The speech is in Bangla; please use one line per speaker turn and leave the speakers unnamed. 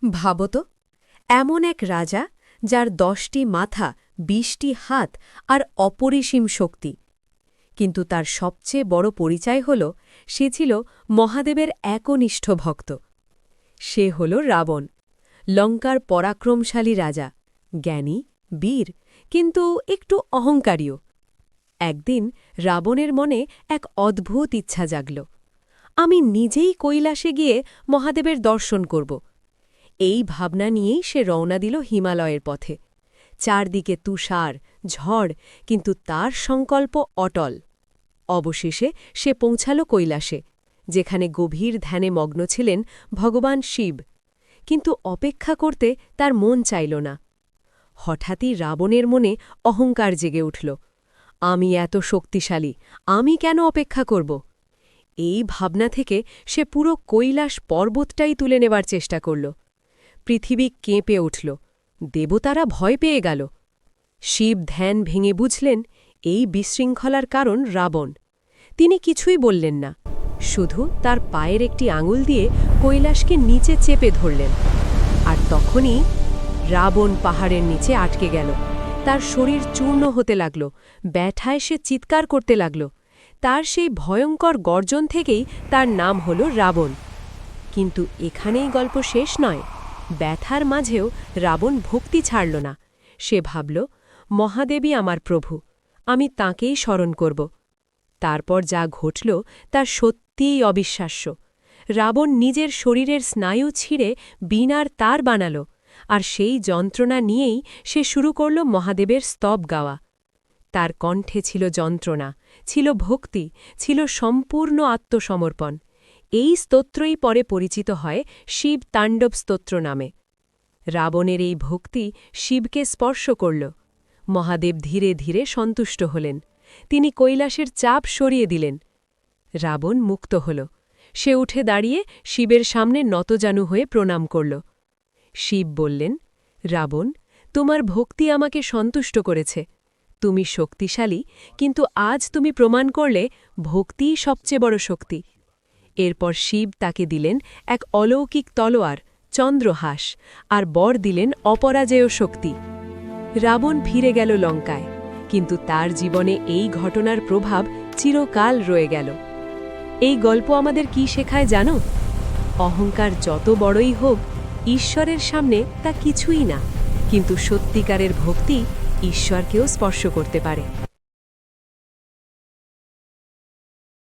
ভাবো তো, এমন এক রাজা যার 10টি মাথা, 20টি হাত আর অপরিসীম শক্তি, কিন্তু তার সবচেয়ে বড় পরিচয় হল সে ছিল মহাদেবের একনিষ্ঠ ভক্ত। সে হল রাবণ, লঙ্কার পরাক্রমশালী রাজা, জ্ঞানী, বীর, কিন্তু একটু অহংকারীও। একদিন রাবণের মনে এক অদ্ভুত ইচ্ছা জাগল, আমি নিজেই কৈলাসে গিয়ে মহাদেবের দর্শন করব। এই ভাবনা নিয়েই সে রওনা দিল হিমালয়ের পথে। চারদিকে তুষার, ঝড়, কিন্তু তার সংকল্প অটল। অবশেষে সে পৌঁছাল কৈলাসে, যেখানে গভীর ধ্যানে মগ্ন ছিলেন ভগবান শিব। কিন্তু অপেক্ষা করতে তার মন চাইল না। হঠাৎই রাবণের মনে অহংকার জেগে উঠল, আমি এত শক্তিশালী, আমি কেন অপেক্ষা করব? এই ভাবনা থেকে সে পুরো কৈলাস পর্বতটাই তুলে নেবার চেষ্টা করল। পৃথিবী কেঁপে উঠল, দেবতারা ভয় পেয়ে গেল। শিব ধ্যান ভেঙে বুঝলেন এই বিশৃঙ্খলার কারণ রাবণ। তিনি কিছুই বললেন না, শুধু তার পায়ের একটি আঙুল দিয়ে কৈলাসকে নিচে চেপে ধরলেন। আর তখনই রাবণ পাহাড়ের নিচে আটকে গেল। তার শরীর চূর্ণ হতে লাগল, ব্যথায় সে চিৎকার করতে লাগল। তার সেই ভয়ঙ্কর গর্জন থেকেই তার নাম হল রাবণ। কিন্তু এখানেই গল্প শেষ নয়। ব্যথার মাঝেও রাবণ ভক্তি ছাড়ল না। সে ভাবল, মহাদেবী আমার প্রভু, আমি তাঁকেই স্মরণ করব। তারপর যা ঘটল তা সত্যিই অবিশ্বাস্য। রাবণ নিজের শরীরের স্নায়ু ছিঁড়ে বীণার তার বানাল, আর সেই যন্ত্রণা নিয়েই সে শুরু করল মহাদেবের স্তব গাওয়া। তার কণ্ঠে ছিল যন্ত্রণা, ছিল ভক্তি, ছিল সম্পূর্ণ আত্মসমর্পণ। এই স্তোত্রই পরে পরিচিত হয় শিব তাণ্ডব স্তোত্র নামে। রাবণের এই ভক্তি শিবকে স্পর্শ করল। মহাদেব ধীরে ধীরে সন্তুষ্ট হলেন। তিনি কৈলাসের চাপ সরিয়ে দিলেন। রাবণ মুক্ত হল। সে উঠে দাঁড়িয়ে শিবের সামনে নতজানু হয়ে প্রণাম করল। শিব বললেন, রাবণ, তোমার ভক্তি আমাকে সন্তুষ্ট করেছে। তুমি শক্তিশালী, কিন্তু আজ তুমি প্রমাণ করলে ভক্তিই সবচেয়ে বড় শক্তি। এরপর শিব তাকে দিলেন এক অলৌকিক তলোয়ার, চন্দ্রহাস, আর বর দিলেন অপরাজেয় শক্তি। রাবণ ফিরে গেল লঙ্কায়, কিন্তু তার জীবনে এই ঘটনার প্রভাব চিরকাল রয়ে গেল। এই গল্প আমাদের কি শেখায় জানো? অহংকার যত বড়ই হোক, ঈশ্বরের সামনে তা কিছুই না, কিন্তু সত্যিকারের ভক্তি ঈশ্বরকেও স্পর্শ করতে পারে।